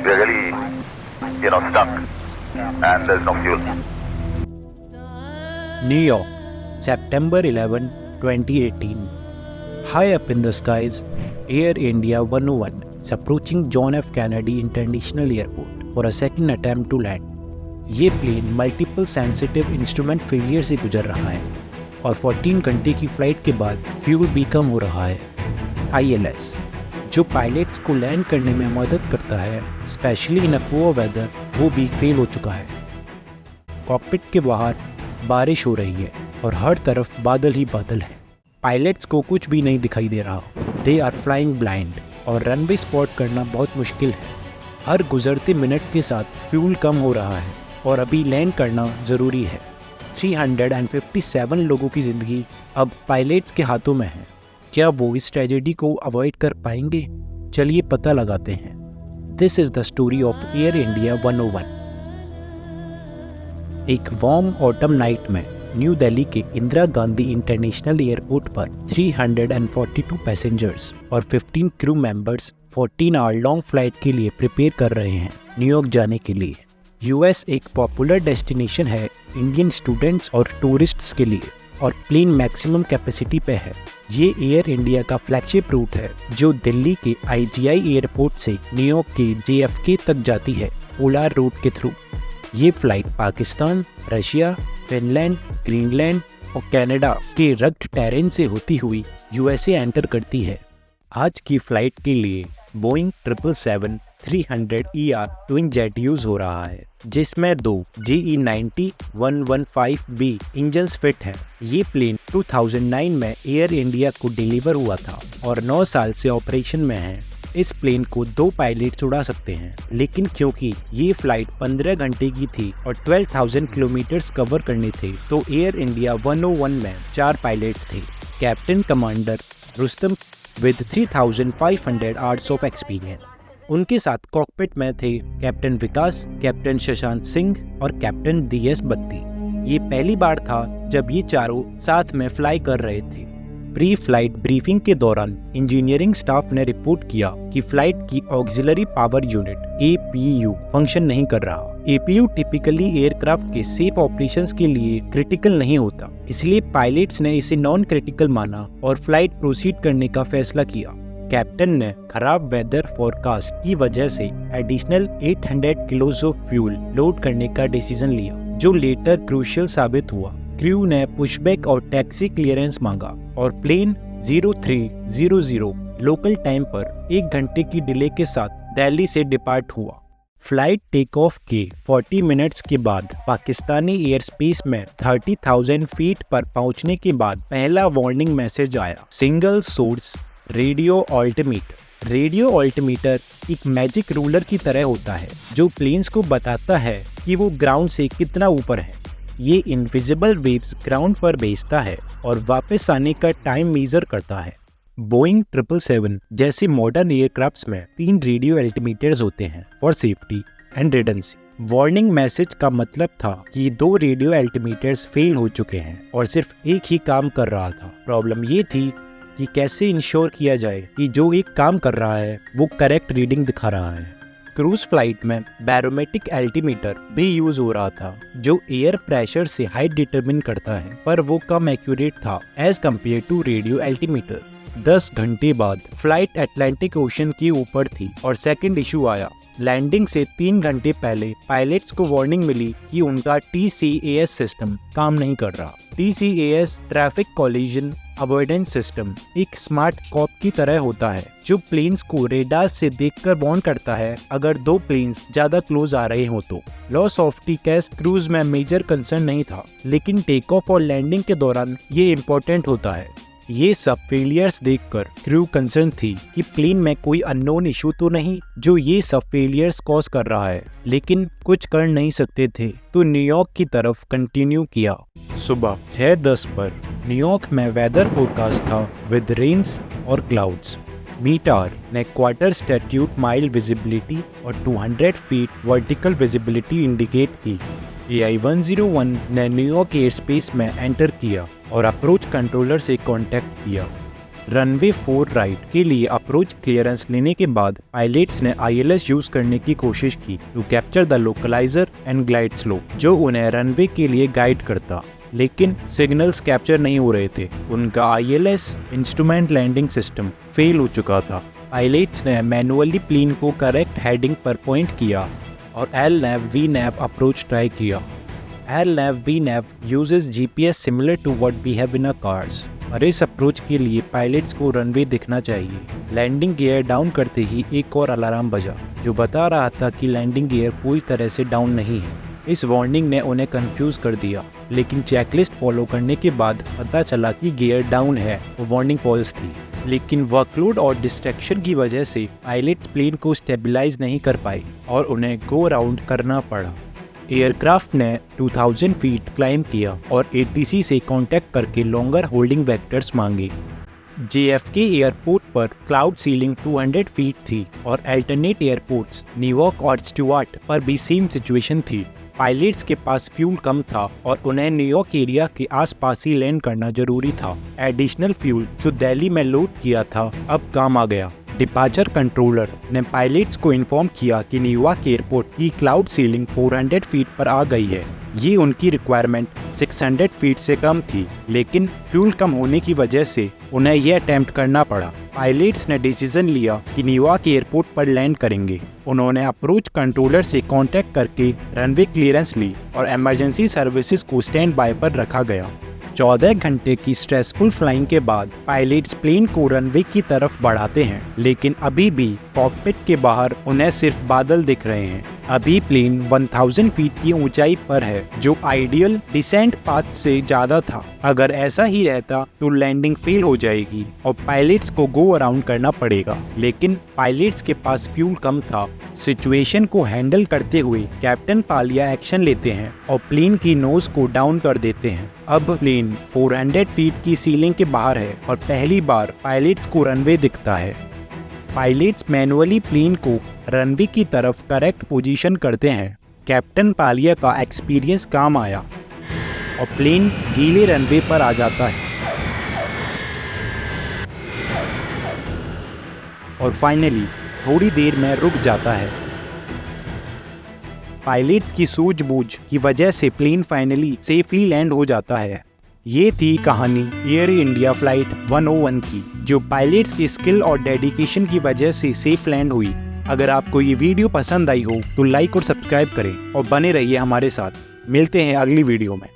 We are really, stuck, and there's no fuel. New York, September 11, 2018. High up in the skies, Air India 101 is approaching John F. Kennedy International Airport for a second attempt to land. ये plane multiple sensitive instrument failure से गुजर रहा है और 14 घंटे की flight के बाद फ्यूल भी कम हो रहा है। ILS, जो पायलट्स को लैंड करने में मदद करता है, specially in a poor weather, वो भी फेल हो चुका है। कॉकपिट के बाहर बारिश हो रही है और हर तरफ बादल ही बादल है। पायलट्स को कुछ भी नहीं दिखाई दे रहा। दे आर फ्लाइंग ब्लाइंड और रनवे स्पॉट करना बहुत मुश्किल है। हर गुजरते मिनट के साथ फ्यूल कम हो रहा है और अभी लैंड करना ज़रूरी है। 357 लोगों की ज़िंदगी अब पायलट्स के हाथों में है। क्या वो इस ट्रेजेडी को अवॉइड कर पाएंगे? चलिए पता लगाते हैं। This is the story of air India 101। एक वार्म ऑटम नाइट में न्यू दिल्ली के इंदिरा गांधी इंटरनेशनल एयरपोर्ट पर 342 पैसेंजर्स और 15 crew members 14 hour long flight के लिए प्रिपेयर कर रहे हैं न्यूयॉर्क जाने के लिए। यूएस एक पॉपुलर डेस्टिनेशन है इंडियन स्टूडेंट्स और टूरिस्ट्स के लिए और प्लेन मैक्सिमम कैपेसिटी पे है। ये एयर इंडिया का फ्लैगशिप रूट है जो दिल्ली के IGI एयरपोर्ट से न्यूयॉर्क के JFK तक जाती है पोलर रूट के थ्रू। ये flight Pakistan, Russia, Finland, Greenland और कनाडा के रग्ड टेरेन से होती हुई USA एंटर करती है। आज की फ्लाइट के लिए Boeing 777-300ER twin jet use हो रहा है, जिसमें 2 GE90-115B इंजन्स फिट हैं। ये प्लेन 2009 में एयर इंडिया को डिलीवर हुआ था और 9 साल से ऑपरेशन में है। इस प्लेन को 2 पायलट्स उड़ा सकते हैं, लेकिन क्योंकि ये फ्लाइट 15 घंटे की थी और 12,000 किलोमीटर्स कवर करने थे, तो एयर इंडिया 101 में 4 पायलट्स थे। Captain commander Rustam with 3,500 hours of experience. उनके साथ कॉकपिट में थे कैप्टन विकास, कैप्टन शशांक सिंह और कैप्टन DS बत्ती। ये पहली बार था जब ये चारों साथ में फ्लाई कर रहे थे। प्री फ्लाइट ब्रीफिंग के दौरान इंजीनियरिंग स्टाफ ने रिपोर्ट किया कि फ्लाइट की auxiliary power unit APU function नहीं कर रहा। APU टिपिकली एयरक्राफ्ट के सेफ ऑपरेशंस के लिए क्रिटिकल नहीं होता, इसलिए पायलट्स ने इसे नॉन क्रिटिकल माना और फ्लाइट प्रोसीड करने का फैसला किया। कैप्टन ने खराब वेदर फोरकास्ट की वजह से additional 800 kilos of fuel load करने का डिसीजन लिया, जो लेटर क्रूशियल साबित हुआ। क्रू ने पुशबैक और टैक्सी क्लियरेंस मांगा और प्लेन 0300 लोकल टाइम पर 1 घंटे की डिले के साथ दिल्ली से डिपार्ट हुआ। फ्लाइट टेक ऑफ के 40 मिनट्स के बाद पाकिस्तानी एयर स्पेस में 30,000 फीट पर पहुंचने के बाद पहला वार्निंग मैसेज आया। Single source radio altimeter. Radio altimeter एक मैजिक रूलर की तरह होता है जो प्लेन्स को बताता है कि वो ग्राउंड से कितना ऊपर है। ये इनविजिबल वेव्स ग्राउंड पर भेजता है और वापस आने का टाइम मेजर करता है। बोइंग 777 जैसे मॉडर्न एयरक्राफ्ट्स में 3 रेडियो अल्टीमीटर्स होते हैं for safety and redundancy. Warning message का मतलब था कि 2 रेडियो अल्टीमीटर्स फेल हो चुके हैं और सिर्फ एक ही काम कर रहा था। प्रॉब्लम ये थी कि कैसे इंश्योर किया जाए कि जो एक काम कर रहा है वो करेक्ट रीडिंग दिखा रहा है। क्रूज फ्लाइट में बैरोमेट्रिक अल्टीमीटर भी यूज हो रहा था जो एयर प्रेशर से हाइट डिटरमिन करता है, पर वो कम एक्यूरेट था as compare to radio altimeter. 10 घंटे बाद फ्लाइट अटलांटिक ओशन के ऊपर थी और सेकंड इशू आया। लैंडिंग से 3 घंटे पहले पायलट्स को वार्निंग मिली कि उनका TCAS सिस्टम काम नहीं कर रहा। TCAS traffic collision avoidance system एक स्मार्ट कॉप की तरह होता है जो प्लेन्स को रेडार से देखकर वार्न करता है अगर 2 प्लेन्स ज्यादा क्लोज आ रहे हो तो। लॉस ऑफ TCAS क्रूज में मेजर कंसर्न नहीं था, लेकिन टेक ऑफ और लैंडिंग के दौरान ये इम्पोर्टेंट होता है। ये सब फेलियर्स देखकर क्रू कंसर्न थी कि प्लेन में कोई अननोन इशू तो नहीं जो ये सब फेलियर्स कॉज कर रहा है, लेकिन कुछ कर नहीं सकते थे तो न्यूयॉर्क की तरफ कंटिन्यू किया। सुबह 6:10 पर न्यूयॉर्क में वेदर फोरकास्ट था विद रेन्स और क्लाउड्स। मीटार ने क्वार्टर स्टैट्यूट माइल विजिबिलिटी और 200 फीट वर्टिकल विजिबिलिटी इंडिकेट की। AI-101 ने न्यूयॉर्क एयर स्पेस में एंटर किया और अप्रोच कंट्रोलर से कांटेक्ट किया। रनवे 4 राइट के लिए अप्रोच क्लियरेंस लेने के बाद पायलट्स ने ILS यूज करने की कोशिश की to capture the localiser and glide slope, जो उन्हें रनवे के लिए गाइड करता, लेकिन सिग्नल्स कैप्चर नहीं हो रहे थे। उनका ILS instrument landing system fail हो चुका था। पायलट्स ने मैनुअली प्लेन को करेक्ट हेडिंग पर पॉइंट किया और LNAV VNAV अप्रोच ट्राई किया। LNAV VNAV uses GPS similar to what we have in our cars, और इस अप्रोच के लिए पायलट्स को रनवे दिखना चाहिए। लैंडिंग गियर डाउन करते ही एक और अलार्म बजा जो बता रहा था कि लैंडिंग गियर पूरी तरह से डाउन नहीं है। इस वार्निंग ने उन्हें कंफ्यूज कर दिया, लेकिन चेकलिस्ट फॉलो करने के बाद पता चला कि गियर डाउन है और वार्निंग फॉल्स थी। लेकिन वर्कलोड और डिस्ट्रैक्शन की वजह से पायलट्स प्लेन को स्टेबलाइज नहीं कर पाए और उन्हें गो अराउंड करना पड़ा। एयरक्राफ्ट ने 2000 फीट क्लाइंब किया और ATC से कांटेक्ट करके लॉन्गर होल्डिंग वेक्टर्स मांगे। JFK एयरपोर्ट पर क्लाउड सीलिंग 200 फीट थी और अल्टरनेट एयरपोर्ट्स न्यूयॉर्क और स्टुअर्ट पर भी सेम सिचुएशन थी। पायलट्स के पास फ्यूल कम था और उन्हें न्यूयॉर्क एरिया के आसपास ही लैंड करना जरूरी था। एडिशनल फ्यूल जो दिल्ली में लोड किया था अब काम आ गया। डिपार्चर कंट्रोलर ने पायलट्स को इन्फॉर्म किया कि न्यूयॉर्क एयरपोर्ट की क्लाउड सीलिंग 400 फीट पर आ गई है। ये उनकी रिक्वायरमेंट 600 फीट से कम थी, लेकिन फ्यूल कम होने की वजह से उन्हें यह अटेम्प्ट करना पड़ा। पायलट्स ने डिसीजन लिया कि न्यूयॉर्क एयरपोर्ट पर लैंड करेंगे। उन्होंने अप्रोच कंट्रोलर से कांटेक्ट करके रनवे क्लियरेंस ली और इमरजेंसी सर्विसेज को स्टैंड बाय पर रखा गया। 14 घंटे की स्ट्रेसफुल फ्लाइंग के बाद पायलट्स प्लेन को रनवे की तरफ बढ़ाते हैं, लेकिन अभी भी कॉकपिट के बाहर उन्हें सिर्फ बादल दिख रहे हैं। अभी प्लेन 1000 फीट की ऊंचाई पर है, जो आइडियल डिसेंट पाथ से ज्यादा था। अगर ऐसा ही रहता तो लैंडिंग फेल हो जाएगी और पायलट्स को गो अराउंड करना पड़ेगा, लेकिन पायलट्स के पास फ्यूल कम था। सिचुएशन को हैंडल करते हुए कैप्टन पालिया एक्शन लेते हैं और प्लेन की नोज को डाउन कर देते हैं। अब प्लेन 400 फीट की सीलिंग के बाहर है और पहली बार पायलट्स को रनवे दिखता है। पायलट्स मैनुअली प्लेन को रनवे की तरफ करेक्ट पोजीशन करते हैं। कैप्टन पालिया का एक्सपीरियंस काम आया और प्लेन गीले रनवे पर आ जाता है और फाइनली थोड़ी देर में रुक जाता है। पायलट्स की सूझबूझ की वजह से प्लेन फाइनली सेफली लैंड हो जाता है। ये थी कहानी एयर इंडिया फ्लाइट 101 की, जो पायलट्स की स्किल और डेडिकेशन की वजह से सेफ लैंड हुई। अगर आपको ये वीडियो पसंद आई हो तो लाइक और सब्सक्राइब करें और बने रहिए हमारे साथ। मिलते हैं अगली वीडियो में।